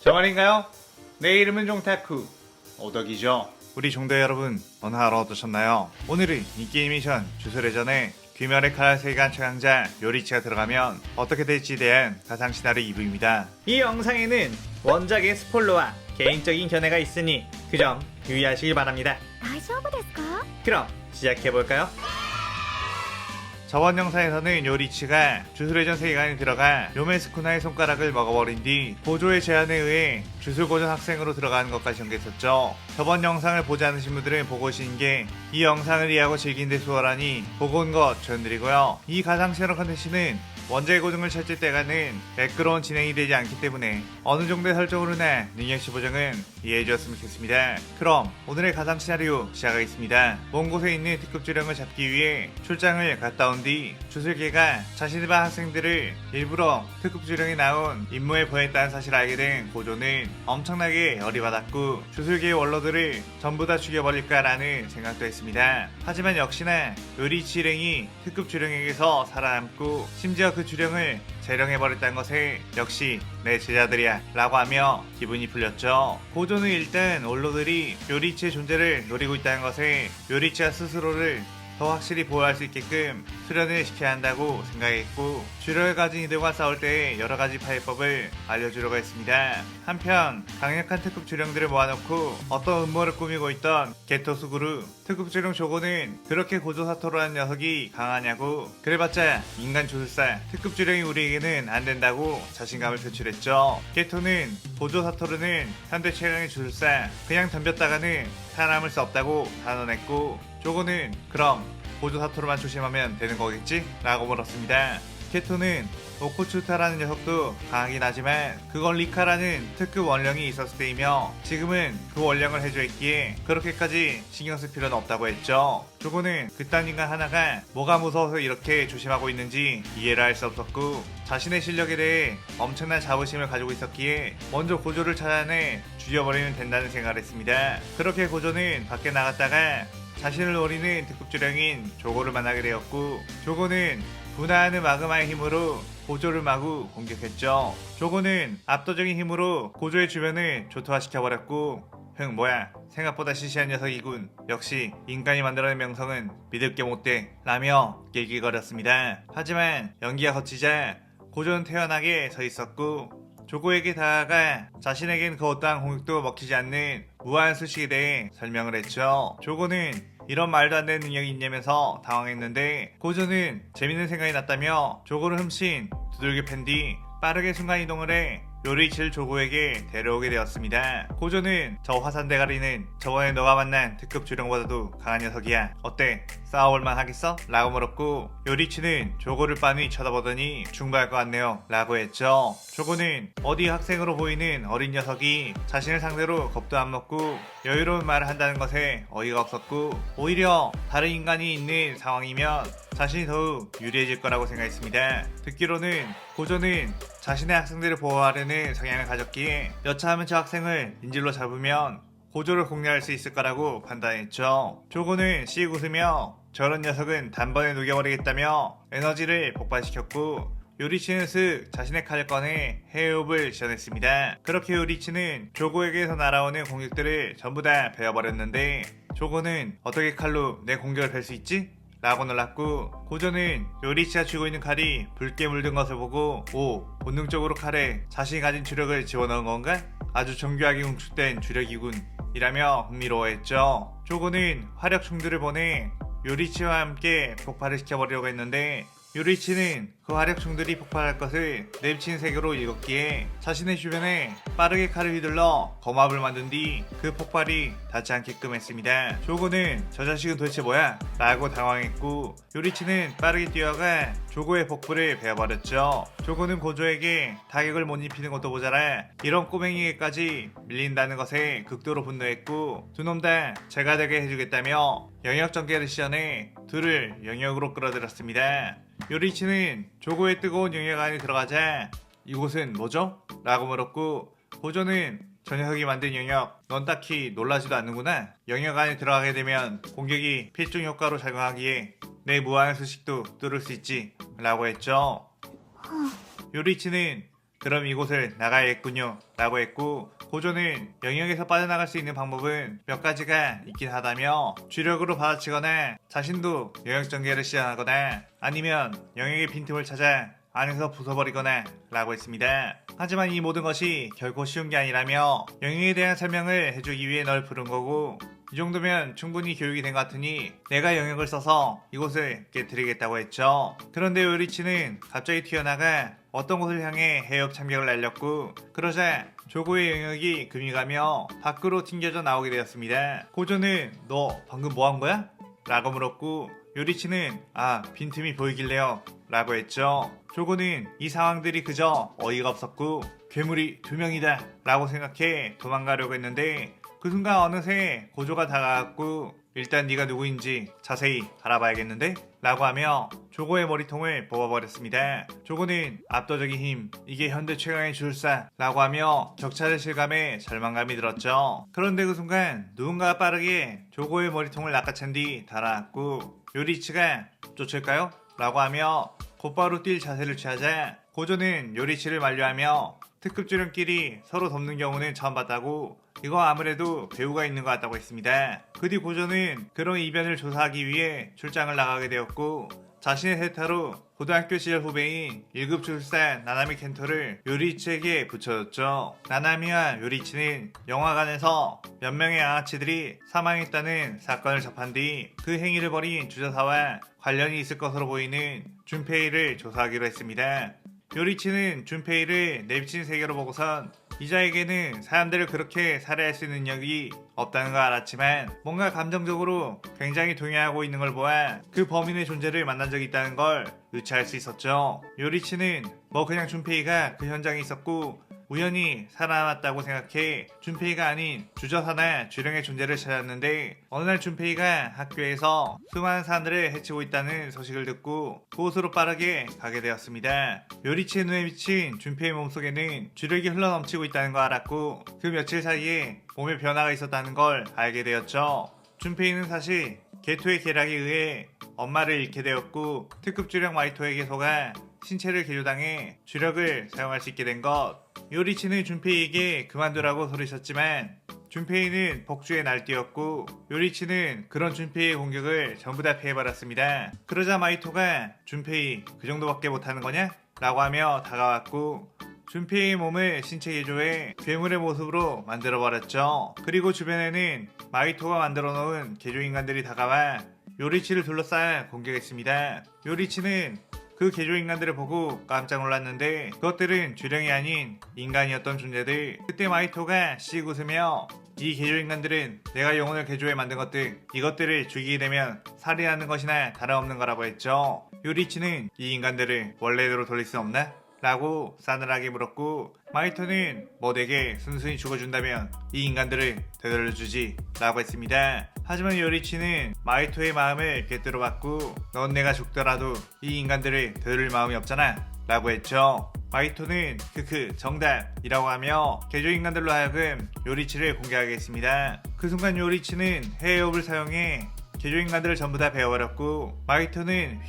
정원인가요? 내 이름은 종타쿠 오덕이죠. 우리 종대 여러분 오늘 하루 어떠셨나요? 오늘은 인게임 미션 주술회전에 귀멸의 칼 세계관 최강자 요리치가 들어가면 어떻게 될지에 대한 가상 시나리오 2부입니다. 이 영상에는 원작의 스포일러와 개인적인 견해가 있으니 그 점 유의하시길 바랍니다. 大丈夫ですか? 그럼 시작해볼까요? 저번 영상에서는 요리치가 주술회전 세계관에 들어가 요메스쿠나의 손가락을 먹어버린 뒤 보조의 제안에 의해 주술고전 학생으로 들어가는 것까지 전개했었죠. 저번 영상을 보지 않으신 분들은 보고 오시는 게 이 영상을 이해하고 즐기는 데 수월하니 보고 온 것 추천드리고요. 이 가상 시나리오 컨텐츠는 원작의 고증을 찾을 때가는 매끄러운 진행이 되지 않기 때문에 어느 정도의 설정으로나 능력치 보정은 이해해 주었으면 좋겠습니다. 그럼 오늘의 가상 시나리오 시작하겠습니다. 먼 곳에 있는 특급 주령을 잡기 위해 출장을 갔다 온 뒤 주술계가 자신의 반 학생들을 일부러 특급 주령에 나온 임무에 보냈다는 사실을 알게 된 고조는 엄청나게 열이 받았고 주술계의 원로들을 전부 다 죽여버릴까라는 생각도 했습니다. 하지만 역시나 요리치 일행이 특급 주령에게서 살아남고 심지어 그 주령을 재령해버렸다는 것에 역시 내 제자들이야 라고 하며 기분이 풀렸죠. 고조는 일단 원로들이 요리치의 존재를 노리고 있다는 것에 요리치가 스스로를 더 확실히 보호할 수 있게끔 수련을 시켜야 한다고 생각했고 주력을 가진 이들과 싸울 때 여러가지 파해법을 알려주려고 했습니다. 한편 강력한 특급 주령들을 모아놓고 어떤 음모를 꾸미고 있던 게토 수구루 특급 주령 조고는 그렇게 고조 사토로라는 녀석이 강하냐고 그래봤자 인간 조술사 특급 주령이 우리에게는 안된다고 자신감을 표출했죠. 게토는 고조 사토르는 현대 최강의 조술사 그냥 덤볐다가는 살아남을 수 없다고 단언했고 조고는 그럼 고조 사토르만 조심하면 되는 거겠지? 라고 물었습니다. 케토는 오코추타라는 녀석도 강하긴 하지만 그건 리카라는 특급 원령이 있었을 때이며 지금은 그 원령을 해줘있기에 그렇게까지 신경 쓸 필요는 없다고 했죠. 조고는 그딴 인간 하나가 뭐가 무서워서 이렇게 조심하고 있는지 이해를 할 수 없었고 자신의 실력에 대해 엄청난 자부심을 가지고 있었기에 먼저 고조를 찾아내 죽여버리면 된다는 생각을 했습니다. 그렇게 고조는 밖에 나갔다가 자신을 노리는 특급주령인 조고를 만나게 되었고 조고는 분화하는 마그마의 힘으로 고조를 마구 공격했죠. 조고는 압도적인 힘으로 고조의 주변을 조토화시켜버렸고 뭐야 생각보다 시시한 녀석이군. 역시 인간이 만들어낸 명성은 믿을 게 못돼 라며 길길거렸습니다. 하지만 연기가 거치자 고조는 태연하게 서 있었고 조고에게 다가가 자신에겐 그 어떠한 공격도 먹히지 않는 무한 수식에 대해 설명을 했죠. 조고는 이런 말도 안 되는 능력이 있냐면서 당황했는데 고조는 재밌는 생각이 났다며 조고를 흠씬 두들겨 팬 뒤 빠르게 순간이동을 해 요리치를 조고에게 데려오게 되었습니다. 고조는 저 화산 대가리는 저번에 너가 만난 특급 주령보다도 강한 녀석이야. 어때? 싸워볼만 하겠어? 라고 물었고 요리치는 조고를 빤히 쳐다보더니 중부할 것 같네요 라고 했죠. 조고는 어디 학생으로 보이는 어린 녀석이 자신을 상대로 겁도 안 먹고 여유로운 말을 한다는 것에 어이가 없었고 오히려 다른 인간이 있는 상황이면 자신이 더욱 유리해질 거라고 생각했습니다. 듣기로는 고조는 자신의 학생들을 보호하려는 성향을 가졌기에 여차하면 저 학생을 인질로 잡으면 고조를 공략할 수 있을 거라고 판단했죠. 조고는 씩 웃으며 저런 녀석은 단번에 녹여버리겠다며 에너지를 폭발시켰고 요리치는 슥 자신의 칼을 꺼내 해협을 시전했습니다. 그렇게 요리치는 조고에게서 날아오는 공격들을 전부 다 베어버렸는데 조고는 어떻게 칼로 내 공격을 펼 수 있지? 라고 놀랐고 고조는 요리치가 쥐고 있는 칼이 붉게 물든 것을 보고 본능적으로 칼에 자신이 가진 주력을 집어넣은 건가? 아주 정교하게 웅축된 주력이군 이라며 흥미로워했죠. 조고는 화력충들을 보내 요리치와 함께 폭발을 시켜버리려고 했는데 요리치는 그 화력충들이 폭발할 것을 내비친 세계로 읽었기에 자신의 주변에 빠르게 칼을 휘둘러 검압을 만든 뒤 그 폭발이 닿지 않게끔 했습니다. 조고는 저 자식은 도대체 뭐야? 라고 당황했고 요리치는 빠르게 뛰어가 조고의 복부를 베어버렸죠. 조고는 고조에게 타격을 못 입히는 것도 모자라 이런 꼬맹이에게까지 밀린다는 것에 극도로 분노했고 두 놈 다 제가 되게 해주겠다며 영역 전개를 시전해 둘을 영역으로 끌어들였습니다. 요리치는 조고의 뜨거운 영역 안에 들어가자 이곳은 뭐죠? 라고 물었고 고조는 저 녀석이 만든 영역 넌 딱히 놀라지도 않는구나. 영역 안에 들어가게 되면 공격이 필중 효과로 작용하기에 내 무한의 수식도 뚫을 수 있지 라고 했죠. 요리치는 그럼 이곳을 나가야겠군요 라고 했고, 고조는 영역에서 빠져나갈 수 있는 방법은 몇 가지가 있긴 하다며 주력으로 받아치거나 자신도 영역 전개를 시전하거나 아니면 영역의 빈틈을 찾아 안에서 부숴버리거나 라고 했습니다. 하지만 이 모든 것이 결코 쉬운 게 아니라며 영역에 대한 설명을 해주기 위해 널 부른 거고, 이 정도면 충분히 교육이 된 것 같으니 내가 영역을 써서 이곳을 깨뜨리겠다고 했죠. 그런데 요리치는 갑자기 튀어나가 어떤 곳을 향해 해협 참격을 날렸고, 그러자 조고의 영역이 금이 가며 밖으로 튕겨져 나오게 되었습니다. 고조는 너 방금 뭐 한 거야? 라고 물었고, 요리치는 빈틈이 보이길래요 라고 했죠. 조고는 이 상황들이 그저 어이가 없었고 괴물이 2명이다 라고 생각해 도망가려고 했는데, 그 순간 어느새 고조가 다가왔고 일단 네가 누구인지 자세히 알아봐야겠는데? 라고 하며 조고의 머리통을 뽑아버렸습니다. 조고는 압도적인 힘, 이게 현대 최강의 주술사 라고 하며 격차를 실감해 절망감이 들었죠. 그런데 그 순간 누군가가 빠르게 조고의 머리통을 낚아챈 뒤 달아났고, 요리치가 쫓을까요? 라고 하며 곧바로 뛸 자세를 취하자 고조는 요리치를 만류하며 특급주령끼리 서로 돕는 경우는 처음 봤다고, 이거 아무래도 배우가 있는 것 같다고 했습니다. 그 뒤 고조는 그런 이변을 조사하기 위해 출장을 나가게 되었고, 자신의 세타로 고등학교 시절 후배인 1급 주술사 나나미 켄토를 요리치에게 붙여줬죠. 나나미와 요리치는 영화관에서 몇 명의 양아치들이 사망했다는 사건을 접한 뒤 그 행위를 벌인 주저사와 관련이 있을 것으로 보이는 준페이를 조사하기로 했습니다. 요리치는 준페이를 내비친 세계로 보고선 이자에게는 사람들을 그렇게 살해할 수 있는 능력이 없다는 걸 알았지만 뭔가 감정적으로 굉장히 동요하고 있는 걸 보아 그 범인의 존재를 만난 적이 있다는 걸 유추할 수 있었죠. 요리치는 그냥 준페이가 그 현장에 있었고 우연히 살아남았다고 생각해 준페이가 아닌 주저사나 주령의 존재를 찾았는데, 어느 날 준페이가 학교에서 수많은 사람들을 해치고 있다는 소식을 듣고 그곳으로 빠르게 가게 되었습니다. 요리치의 눈에 비친 준페이 몸속에는 주력이 흘러넘치고 있다는 걸 알았고, 그 며칠 사이에 몸에 변화가 있었다는 걸 알게 되었죠. 준페이는 사실 게토의 계략에 의해 엄마를 잃게 되었고, 특급 주령 마이토에게 속아 신체를 개조당해 주력을 사용할 수 있게 된 것. 요리치는 준페이에게 그만두라고 소리쳤지만 준페이는 복주에 날뛰었고, 요리치는 그런 준페이의 공격을 전부 다 피해버렸습니다. 그러자 마이토가 준페이 그 정도밖에 못하는 거냐? 라고 하며 다가왔고, 준페이의 몸을 신체 개조해 괴물의 모습으로 만들어버렸죠. 그리고 주변에는 마이토가 만들어 놓은 개조인간들이 다가와 요리치를 둘러싸 공격했습니다. 요리치는 그 개조인간들을 보고 깜짝 놀랐는데 그것들은 주령이 아닌 인간이었던 존재들. 그때 마이토가 씩 웃으며 이 개조인간들은 내가 영혼을 개조해 만든 것들, 이것들을 죽이게 되면 살인하는 것이나 다름없는 거라고 했죠. 요리치는 이 인간들을 원래대로 돌릴 수 없나? 라고 싸늘하게 물었고, 마이토는 내게 순순히 죽어준다면 이 인간들을 되돌려주지 라고 했습니다. 하지만 요리치는 마이토의 마음을 꿰뚫어 봤고, 넌 내가 죽더라도 이 인간들을 되돌릴 마음이 없잖아 라고 했죠. 마이토는 크크 정답이라고 하며 개조인간들로 하여금 요리치를 공격하게 했습니다. 그 순간 요리치는 해협을 사용해 개조인간들을 전부 다 베어버렸고, 마이토는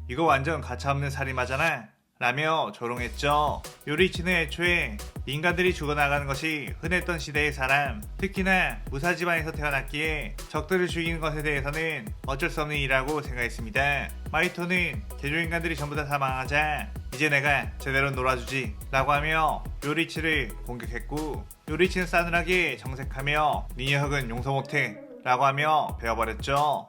이거 완전 가차없는 살인마잖아 라며 조롱했죠. 요리치는 애초에 인간들이 죽어나가는 것이 흔했던 시대의 사람, 특히나 무사 집안에서 태어났기에 적들을 죽이는 것에 대해서는 어쩔 수 없는 일이라고 생각했습니다. 마이토는 개조인간들이 전부 다 사망하자 이제 내가 제대로 놀아주지 라고 하며 요리치를 공격했고, 요리치는 싸늘하게 정색하며 네 녀석은 용서 못해 라고 하며 베어버렸죠.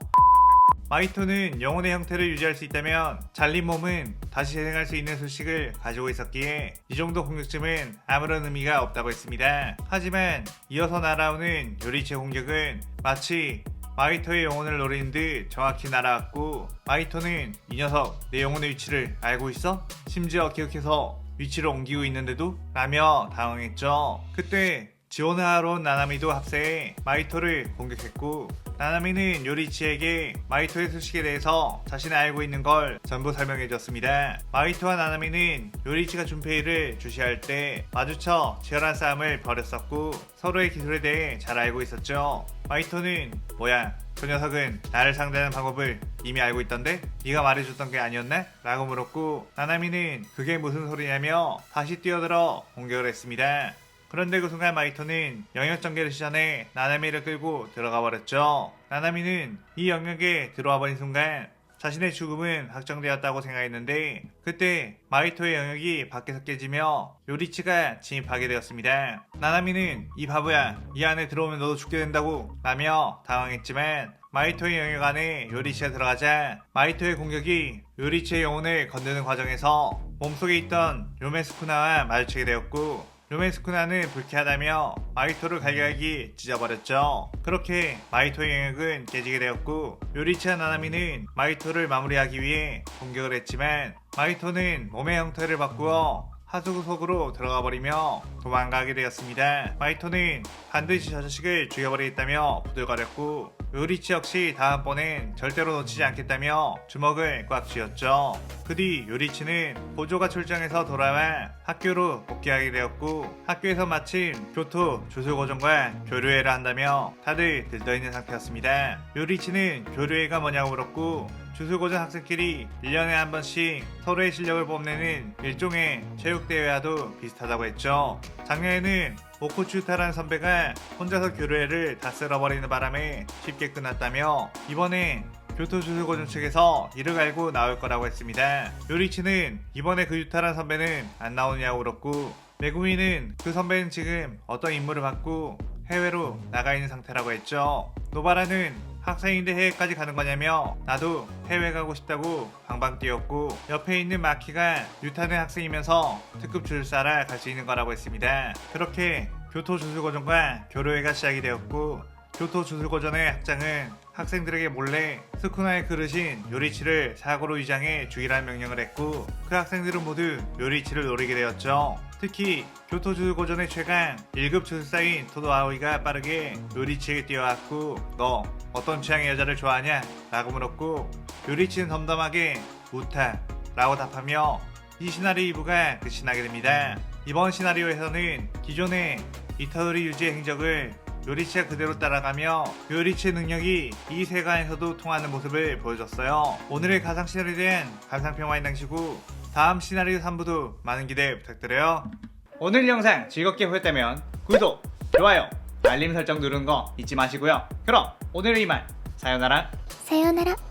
마이토는 영혼의 형태를 유지할 수 있다면 잘린 몸은 다시 재생할 수 있는 수식을 가지고 있었기에 이 정도 공격쯤은 아무런 의미가 없다고 했습니다. 하지만 이어서 날아오는 요리치의 공격은 마치 마이토의 영혼을 노리는 듯 정확히 날아왔고, 마이토는 이 녀석 내 영혼의 위치를 알고 있어? 심지어 기억해서 위치를 옮기고 있는데도? 라며 당황했죠. 그때 지원을 하러 온 나나미도 합세해 마이토를 공격했고, 나나미는 요리치에게 마이토의 수식에 대해서 자신이 알고 있는 걸 전부 설명해줬습니다. 마이토와 나나미는 요리치가 준페이를 주시할 때 마주쳐 치열한 싸움을 벌였었고 서로의 기술에 대해 잘 알고 있었죠. 마이토는 뭐야, 저 녀석은 나를 상대하는 방법을 이미 알고 있던데? 네가 말해줬던 게 아니었나? 라고 물었고 나나미는 그게 무슨 소리냐며 다시 뛰어들어 공격을 했습니다. 그런데 그 순간 마이토는 영역 전개를 시전해 나나미를 끌고 들어가 버렸죠. 나나미는 이 영역에 들어와 버린 순간 자신의 죽음은 확정되었다고 생각했는데 그때 마이토의 영역이 밖에서 깨지며 요리치가 진입하게 되었습니다. 나나미는 이 바보야, 이 안에 들어오면 너도 죽게 된다고 라며 당황했지만 마이토의 영역 안에 요리치가 들어가자 마이토의 공격이 요리치의 영혼을 건드는 과정에서 몸속에 있던 요메스쿠나와 마주치게 되었고 요메스쿠나는 불쾌하다며 마이토를 갈기갈기 찢어버렸죠. 그렇게 마이토의 영역은 깨지게 되었고 요리치와 나나미는 마이토를 마무리하기 위해 공격을 했지만 마이토는 몸의 형태를 바꾸어 하수구 속으로 들어가 버리며 도망가게 되었습니다. 마이토는 반드시 저 자식을 죽여버리겠다며 부들거렸고 요리치 역시 다음번엔 절대로 놓치지 않겠다며 주먹을 꽉 쥐었죠. 그 뒤 요리치는 보조가 출장에서 돌아와 학교로 복귀하게 되었고 학교에서 마침 교토 주술고정과 교류회를 한다며 다들 들떠있는 상태였습니다. 요리치는 교류회가 뭐냐고 물었고 주술고전 학생끼리 1년에 한 번씩 서로의 실력을 뽐내는 일종의 체육대회와도 비슷하다고 했죠. 작년에는 오코추타라는 선배가 혼자서 교류회를 다 쓸어버리는 바람에 쉽게 끝났다며 이번에 교토주술고전 측에서 이를 갈고 나올 거라고 했습니다. 요리치는 이번에 그 유타라는 선배는 안 나오느냐고 물었고 메구미는 그 선배는 지금 어떤 임무를 받고 해외로 나가 있는 상태라고 했죠. 노바라는 학생인데 해외까지 가는 거냐며 나도 해외 가고 싶다고 방방 뛰었고 옆에 있는 마키가 유타는 학생이면서 특급 주술사라 갈 수 있는 거라고 했습니다. 그렇게 교토 주술고전과 교류회가 시작이 되었고 교토 주술고전의 학장은 학생들에게 몰래 스쿠나의 그릇인 요리치를 사고로 위장해 죽이라는 명령을 했고 그 학생들은 모두 요리치를 노리게 되었죠. 특히 교토 주술고전의 최강 1급 주술사인 토도 아오이가 빠르게 요리치에게 뛰어왔고 너 어떤 취향의 여자를 좋아하냐? 라고 물었고 요리치는 덤덤하게 우타 라고 답하며 이 시나리오 2부가 끝이 나게 됩니다. 이번 시나리오에서는 기존의 이타도리 유지의 행적을 요리치가 그대로 따라가며 요리치의 능력이 이 세간에서도 통하는 모습을 보여줬어요. 오늘의 가상 시나리오에 대한 감상평 남기시고 다음 시나리오 3부도 많은 기대 부탁드려요. 오늘 영상 즐겁게 보셨다면 구독, 좋아요, 알림 설정 누르는 거 잊지 마시고요. 그럼 오늘은 이만 사요나라.さようなら。